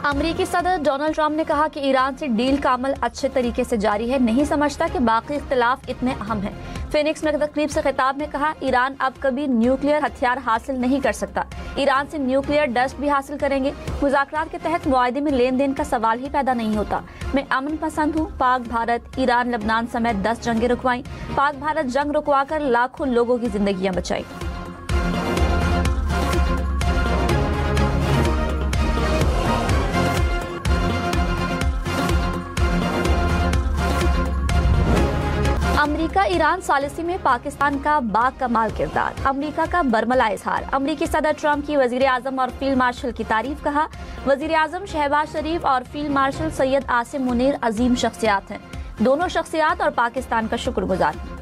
अमरीकी सदर Donald Trump ने कहा कि ईरान से डील का अमल अच्छे तरीके से जारी है, नहीं समझता कि बाकी इख्तिलाफ इतने अहम हैं। फिनिक्स में तकरीब से खिताब में कहा, ईरान अब कभी न्यूक्लियर हथियार हासिल नहीं कर सकता, ईरान से न्यूक्लियर डस्ट भी हासिल करेंगे। मुज़ाकरात के तहत मुआहदे में लेन देन का सवाल ही पैदा नहीं होता। मैं अमन पसंद हूँ। पाक भारत ईरान लबनान समेत 10 जंगें रुकवाई। पाक भारत जंग रुकवा कर लाखों लोगों की जिंदगियां बचाई। अमरीका ईरान सालिसी में पाकिस्तान का बाकमाल किरदार, अमरीका का बरमला इजहार। अमरीकी सदर ट्रंप की वजीर आजम और फील्ड मार्शल की तारीफ। कहा, वजीर आजम शहबाज शरीफ और फील्ड मार्शल सैयद आसिम मुनीर अजीम शख्सियात हैं। दोनों शख्सियात और पाकिस्तान का शुक्रगुजार हैं।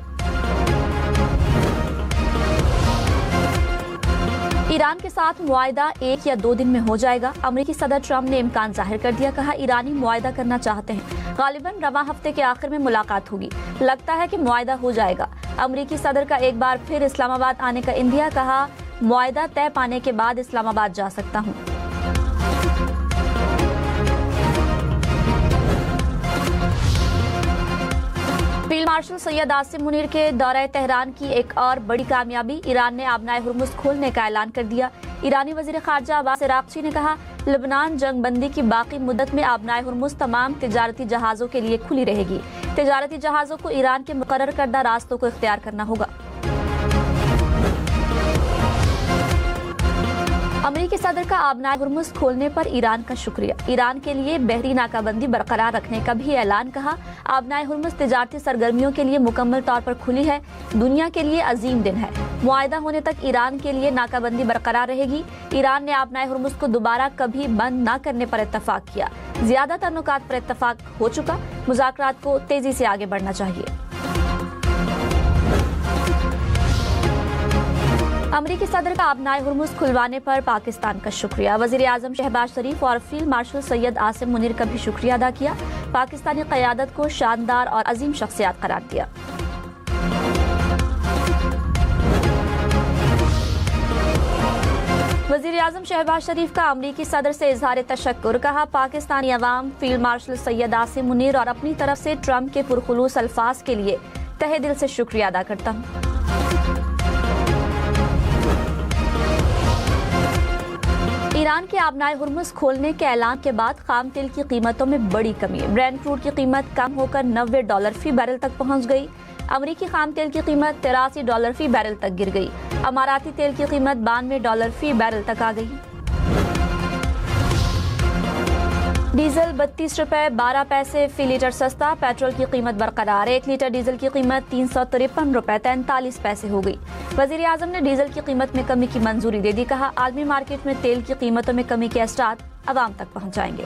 ईरान के साथ मुआहदा 1 या 2 दिन में हो जाएगा। अमरीकी सदर ट्रंप ने इम्कान जाहिर कर दिया। कहा, ईरानी मुआहदा करना चाहते हैं, गालिबन रवां हफ्ते के आखिर में मुलाकात होगी, लगता है कि मुआहदा हो जाएगा। अमरीकी सदर का एक बार फिर इस्लामाबाद आने का इंदिया। कहा, मुआहदा तय पाने के बाद इस्लामाबाद जा सकता हूँ। फील्ड मार्शल सैयद आसिम मुनीर के दौरे तेहरान की एक और बड़ी कामयाबी, ईरान ने आबनाए हुर्मुज खोलने का ऐलान कर दिया। ईरानी वजीर खारजा अब्बास अराक्ची ने कहा, लेबनान जंगबंदी की बाकी मुद्दत में आबनाए हुर्मुज तमाम तिजारती जहाजों के लिए खुली रहेगी। तिजारती जहाजों को ईरान के मुकर्रर करदा रास्तों को इख्तियार करना होगा। अमरीकी सदर का आबनाए हुर्मुज खोलने पर ईरान का शुक्रिया। ईरान के लिए बहरी नाकाबंदी बरकरार रखने का भी ऐलान। कहा, आबनाए हुर्मुज तिजारती सरगर्मियों के लिए मुकम्मल तौर पर खुली है, दुनिया के लिए अजीम दिन है। मुआहदा होने तक ईरान के लिए नाकाबंदी बरकरार रहेगी। ईरान ने आबनाए हुर्मुज को दोबारा कभी बंद न करने पर इत्तफाक किया। ज्यादातर नुकात पर इत्तफाक हो चुका। मुज़ाकरात को तेजी से आगे बढ़ना चाहिए। अमरीकी सदर का आबनाए हुर्मुज खुलवाने पर पाकिस्तान का शुक्रिया। वजीर आजम शहबाज शरीफ और फील्ड मार्शल सैयद आसिम मुनीर का भी शुक्रिया अदा किया। पाकिस्तानी क़यादत को शानदार और अजीम शख्सियत करार दिया। वजीर आजम शहबाज शरीफ का अमरीकी सदर से इजहार तशक्कुर। कहा, पाकिस्तानी अवाम, फील्ड मार्शल सैयद आसिम मुनीर और अपनी तरफ से ट्रंप के पुरखुलूस अल्फाज के लिए तहे दिल से शुक्रिया अदा करता हूँ। ईरान के आबनाए हुर्मुज खोलने के ऐलान के बाद खाम तेल की कीमतों में बड़ी कमी। ब्रेंट क्रूड की कीमत कम होकर $90 फी बैरल तक पहुंच गई। अमरीकी खाम तेल की कीमत $83 फी बैरल तक गिर गई। अमाराती तेल की कीमत $92 फी बैरल तक आ गई। डीजल ₹32.12 फी लीटर सस्ता। पेट्रोल की कीमत बरकरार। 1 लीटर डीजल की कीमत ₹353.43 हो गई। वजीर आजम ने डीजल की कीमत में कमी की मंजूरी दे दी। कहा, आलमी मार्केट में तेल की कीमतों में कमी के असरात अवाम तक पहुंचाएंगे।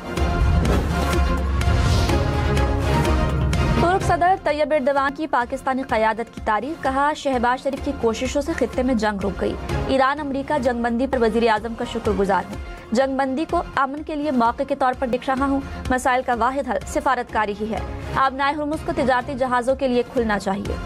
तुर्क सदर तैयब एर्दोगान की पाकिस्तानी क़यादत की तारीफ। कहा, शहबाज शरीफ की कोशिशों से खित्ते में जंग रुक गई। ईरान अमरीका जंगबंदी पर वजीर आजम का शुक्रगुजार हूँ। जंगबंदी को अमन के लिए मौके के तौर पर दिख रहा हूँ। मसाइल का वाहिद हल सिफारतकारी ही है। आबनाए हुर्मुज को तिजारती जहाजों के लिए खुलना चाहिए।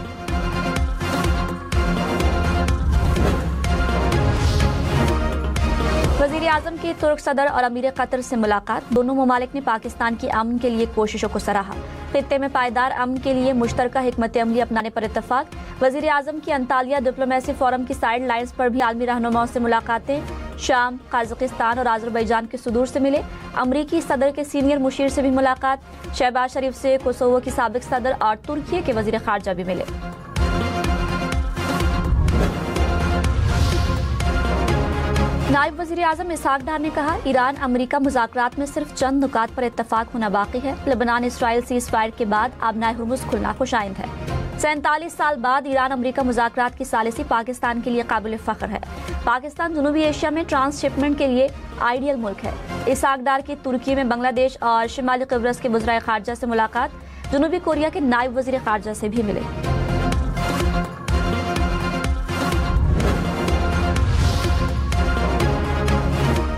वजीर आजम की तुर्क सदर और अमीर कतर से मुलाकात। दोनों ममालिक ने पाकिस्तान की अमन के लिए कोशिशों को सराहा। खित्ते में पायदार अमन के लिए मुश्तरका हिकमत अमली अपनाने पर इत्तफाक। वजीर आजम की अंतालिया डिप्लोमेसी फोरम की साइड लाइन्स पर भी आलमी रहनुमाओं से मुलाकातें। शाम, कजाकिस्तान और आज़रबाईजान के सुदूर से मिले। अमरीकी सदर के सीनियर मुशीर से भी मुलाकात। शहबाज शरीफ से कोसोवो की साबिक सदर और तुर्की के वजीर खारजा भी मिले। नायब वजीर आजम इसहाक डार ने कहा, ईरान अमरीका मुज़ाकरात में सिर्फ चंद नुकात पर इत्तफाक होना बाकी है। लेबनान इसराइल सीज़ फायर के बाद आबनाए हुर्मुज खुलना खुशाइंद है। 47 साल बाद ईरान अमरीका मुज़ाकरात की सालिसी पाकिस्तान के लिए काबिल फ़ख्र है। पाकिस्तान जनूबी एशिया में ट्रांसशिपमेंट के लिए आइडियल मुल्क है। इसहाक डार की तुर्की में बांग्लादेश और शिमाली किब्रस के वज़ीर खारजा से मुलाकात। जनूबी कोरिया के नायब वज़ीर खारजा से भी मिले।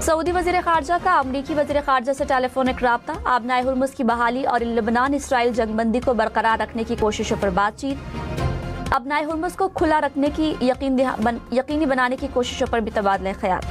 सऊदी वज़ीर खारजा का अमरीकी वज़ीर खारजा से टेलीफोनिक राब्ता। आबनाए हुर्मुज की बहाली और लेबनान इसराइल जंगबंदी को बरकरार रखने की कोशिशों पर बातचीत। आबनाए हुर्मुज को खुला रखने की यकीनी बनाने की कोशिशों पर भी तबादला ख्याल।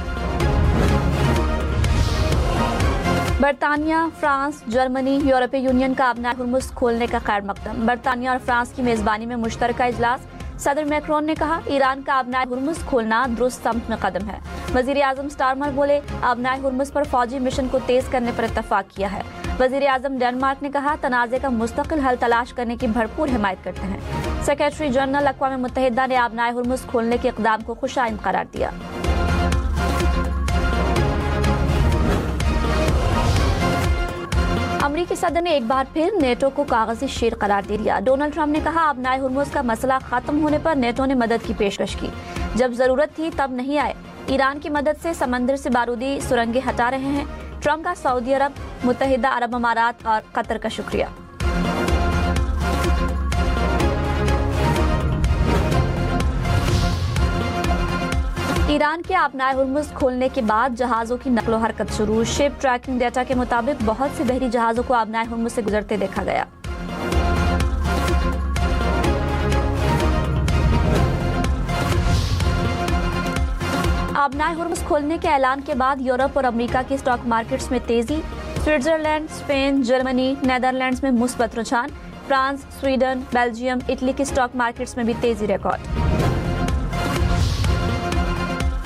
बरतानिया, फ्रांस, जर्मनी, यूरोपीय यूनियन का अपना हुर्मुज़ खोलने का खैर मकदम। बरतानिया और फ्रांस की मेजबानी में मुश्तरका इजलास। सदर मैक्रोन ने कहा, ईरान का अपना हुर्मुज़ खोलना दुरुस्त सम्त में कदम है। वजीर आजम स्टारमर बोले, अपना हुर्मुज़ पर फौजी मिशन को तेज करने पर इत्तफाक किया है। वजीर आजम डेनमार्क ने कहा, तनाज़े का मुस्तकिल हल तलाश करने की भरपूर हिमायत करते हैं। सेक्रेटरी जनरल अक़वाम मुत्तहिदा ने अपना हुर्मुज़ खोलने के इक़दाम को खुशाइंद करार दिया। अमरीकी सदर ने एक बार फिर नेटो को कागजी शेर करार दे दिया। डोनाल्ड ट्रंप ने कहा, अपना हुर्मुज़ का मसला खत्म होने पर नेटो ने मदद की पेशकश की। जब जरूरत थी तब नहीं आए। ईरान की मदद से समंदर से बारूदी सुरंगें हटा रहे हैं। ट्रंप का सऊदी अरब, मुत्तहिदा अरब अमारात और कतर का शुक्रिया। ईरान के अपना हुर्मुज़ खोलने के बाद जहाज़ों की नकलो हरकत शुरू। शिप ट्रैकिंग डेटा के मुताबिक बहुत से बहरी जहाज़ों को अपना हुर्मुज़ से गुजरते देखा गया। अपना हुर्मुज़ खोलने के ऐलान के बाद यूरोप और अमेरिका की स्टॉक मार्केट्स में तेजी। स्विट्जरलैंड, स्पेन, जर्मनी, नेदरलैंड्स में मुस्बत रुझान। फ्रांस, स्वीडन, बेल्जियम, इटली की स्टॉक मार्केट्स में भी तेजी रिकॉर्ड।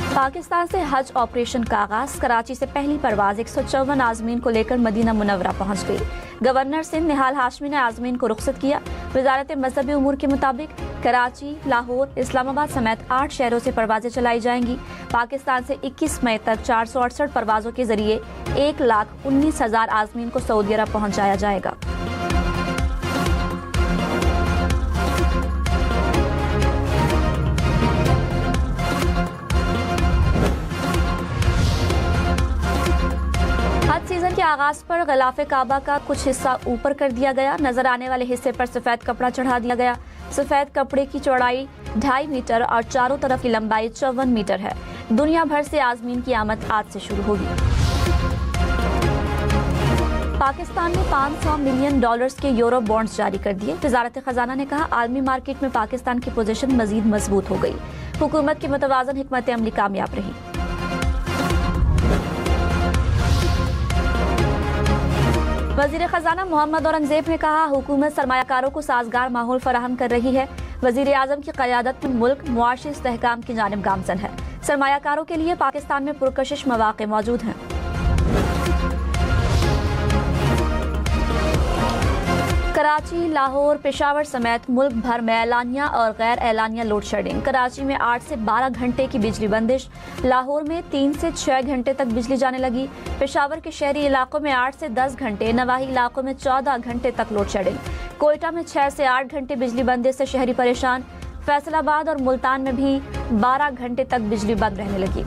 पाकिस्तान से हज ऑपरेशन का आगाज। कराची से पहली परवाज 154 आज़मीन को लेकर मदीना मुनव्वरा पहुंच गई। गवर्नर सिंध निहाल हाशमी ने आज़मीन को रुखसत किया। वजारत मजहबी उमूर के मुताबिक कराची, लाहौर, इस्लामाबाद समेत 8 शहरों से परवाजें चलाई जाएंगी। पाकिस्तान से 21 मई तक 468 परवाजों के जरिए 1,19,000 आज़मीन को सऊदी अरब पहुंचाया जाएगा। सीजन के आगाज पर गिलाफ काबा का कुछ हिस्सा ऊपर कर दिया गया। नजर आने वाले हिस्से पर सफेद कपड़ा चढ़ा दिया गया। सफेद कपड़े की चौड़ाई 2.5 मीटर और चारों तरफ की लंबाई 54 मीटर है। दुनिया भर से आज़मीन की आमद आज से शुरू होगी। पाकिस्तान ने $500 मिलियन के यूरो बॉन्ड्स जारी कर दिए। वजारत खजाना ने कहा, आलमी मार्केट में पाकिस्तान की पोजीशन मजीद मजबूत हो गई। हुकूमत की मुतवाज़न हिकमत अमली कामयाब रही। वजीर खजाना मोहम्मद औरंगजेब ने कहा, हुकूमत सरमायाकारों को साजगार माहौल फराहम कर रही है। वजीर आजम की क़यादत में मुल्क मुआशी इस्तेहकाम की जानिब गामजन है। सरमायाकारों के लिए पाकिस्तान में पुरकशिश मौक़े मौजूद हैं। कराची, लाहौर, पेशावर समेत मुल्क भर में एलानिया और गैर एलानिया लोड शेडिंग। कराची में 8 से 12 घंटे की बिजली बंदिश। लाहौर में 3 से 6 घंटे तक बिजली जाने लगी। पेशावर के शहरी इलाकों में 8 से 10 घंटे, नवाही इलाकों में 14 घंटे तक लोड शेडिंग। कोयटा में 6 से 8 घंटे बिजली बंदिश से शहरी परेशान। फैसलाबाद और मुल्तान में भी 12 घंटे तक बिजली बंद रहने लगी।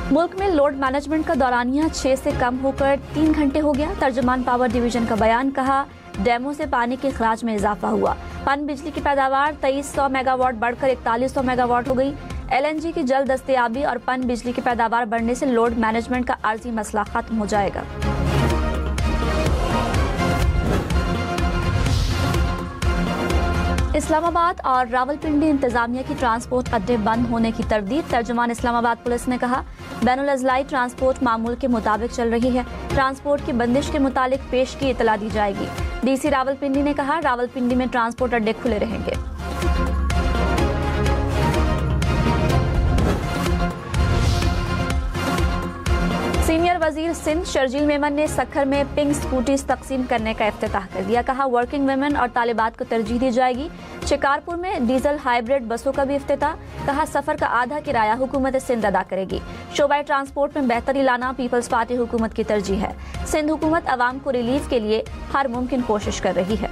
मुल्क में लोड मैनेजमेंट का दौरानिया 6 से कम होकर 3 घंटे हो गया। तर्जुमान पावर डिवीजन का बयान, कहा, डैमों से पानी के अखराज में इजाफा हुआ। पन बिजली की पैदावार 2300 मेगावाट बढ़कर 4100 मेगावाट हो गई। LNG की जल्द दस्तयाबी और पन बिजली की पैदावार बढ़ने से लोड मैनेजमेंट का आर्जी मसला खत्म हो जाएगा। इस्लामाबाद और रावलपिंडी इंतजामिया की ट्रांसपोर्ट अड्डे बंद होने की तरदीद। तर्जुमान इस्लामाबाद पुलिस ने कहा, बैनुल अज़लाई ट्रांसपोर्ट मामूल के मुताबिक चल रही है। ट्रांसपोर्ट की बंदिश के मुतालिक पेश की इतला दी जाएगी। DC रावलपिंडी ने कहा, रावलपिंडी में ट्रांसपोर्ट अड्डे खुले रहेंगे। सीनियर वजीर सिंध शर्जील मेमन ने सखर में पिंक स्कूटीज तकसीम करने का इफ्तिताह कर दिया। कहा, वर्किंग वुमेन और तालिबात को तरजीह दी जाएगी। शिकारपुर में डीजल हाइब्रिड बसों का भी इफ्तिताह। कहा, सफर का आधा किराया हुकूमत सिंध अदा करेगी। शोबाए ट्रांसपोर्ट में बेहतरी लाना पीपल्स पार्टी हुकूमत की तरजीह है। सिंध हुकूमत अवाम को रिलीफ के लिए हर मुमकिन कोशिश कर रही है।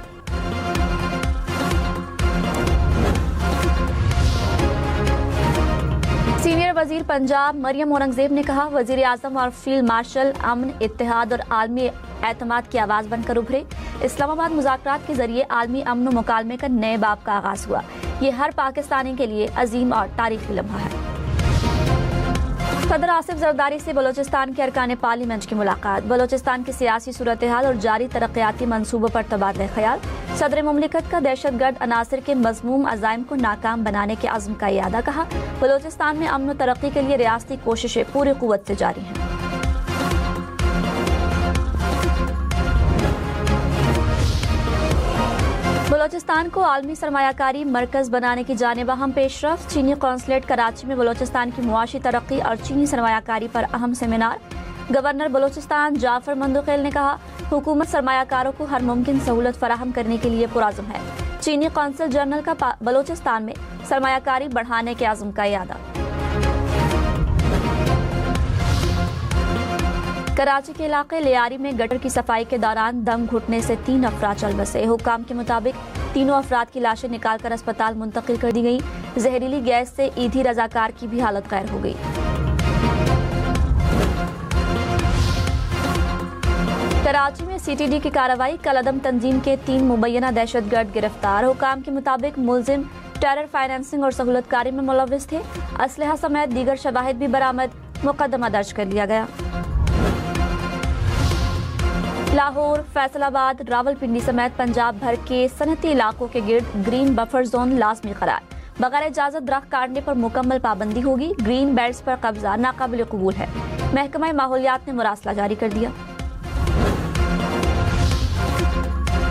सीनियर वजीर पंजाब मरियम औरंगजेब ने कहा, वजीर आजम और फील्ड मार्शल अमन, इत्तेहाद और आलमी एतमाद की आवाज बनकर उभरे। इस्लामाबाद मुज़ाकरात के जरिए आलमी अमन और मुकालमे का नए बाब का आगाज हुआ। ये हर पाकिस्तानी के लिए अजीम और तारीखी लम्हा है। सदर आसिफ जरदारी से बलोचिस्तान के अरकान पार्लियामेंट की मुलाकात। बलोचिस्तान की सियासी सूरत हाल और जारी तरक्याती मंसूबों पर तबादला ख्याल। सदर मुमलिकत का दहशतगर्द अनासर के मज़मूम अज़ाइम को नाकाम बनाने के अज़्म का इरादा। कहा, बलोचिस्तान में अमन और तरक्की के लिए रियासती कोशिशें पूरी कुव्वत से जारी हैं। बलोचिस्तान को आलमी सरमायाकारी मरकज बनाने की जानिब अहम पेशरफ्त। चीनी कौंसलेट कराची में बलोचिस्तान की मुआशी तरक्की और चीनी सरमायाकारी पर अहम सेमिनार। गवर्नर बलोचिस्तान जाफर मंदुखेल ने कहा, हुकूमत सरमायाकारों को हर मुमकिन सहूलत फराहम करने के लिए पुराज़म है। चीनी कौंसल जनरल का बलोचिस्तान में सरमायाकारी बढ़ाने के आज़म का इरादा। कराची के इलाके लियारी में गटर की सफाई के दौरान दम घुटने से 3 अफराद चल बसे। हुकाम के मुताबिक तीनों अफराद की लाशें निकालकर अस्पताल मुंतकिल कर दी गई। जहरीली गैस से ईदी रजाकार की भी हालत गैर हो गई। कराची में CTD की कार्रवाई। कलअदम तंजीम के 3 मुबैना दहशतगर्द गिरफ्तार। हुकाम के मुताबिक मुलजिम टेरर फाइनेंसिंग और सहूलतकारी में मुलव्विस थे। असलहा समेत दीगर शवाहिद भी बरामद। मुकदमा दर्ज कर लिया गया। लाहौर, फैसलाबाद, रावलपिंडी समेत पंजाब भर के सनती इलाकों के गिर्द ग्रीन बफर जोन लाजमी करार। बगैर इजाजत दरख्त काटने पर मुकम्मल पाबंदी होगी। ग्रीन बेल्ट्स पर कब्जा नाकाबिल कबूल है। महकमा माहौलियात ने मुरासला जारी कर दिया।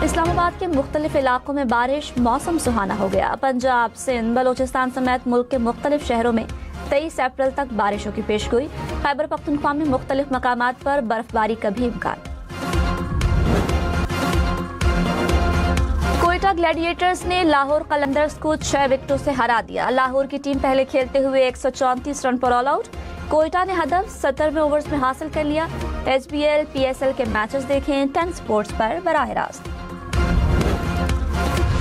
इस्लामाबाद के मुख्तलिफ इलाकों में बारिश, मौसम सुहाना हो गया। पंजाब, सिंध, बलोचिस्तान समेत मुल्क के मुख्तलिफ शहरों में 23 अप्रैल तक बारिशों की पेशगोई। खैबर पख्तूनख्वा में मुख्तलिफ मकामात पर बर्फबारी का भी इम्कान। कोयटा ग्लैडिएटर्स ने लाहौर कलंदर्स को 6 विकेटों से हरा दिया। लाहौर की टीम पहले खेलते हुए 134 रन पर ऑल आउट। कोयटा ने हदफ 17वें ओवर्स में हासिल कर लिया। HBL, PSL के मैचेस देखें 10 स्पोर्ट्स पर बराह रास्त।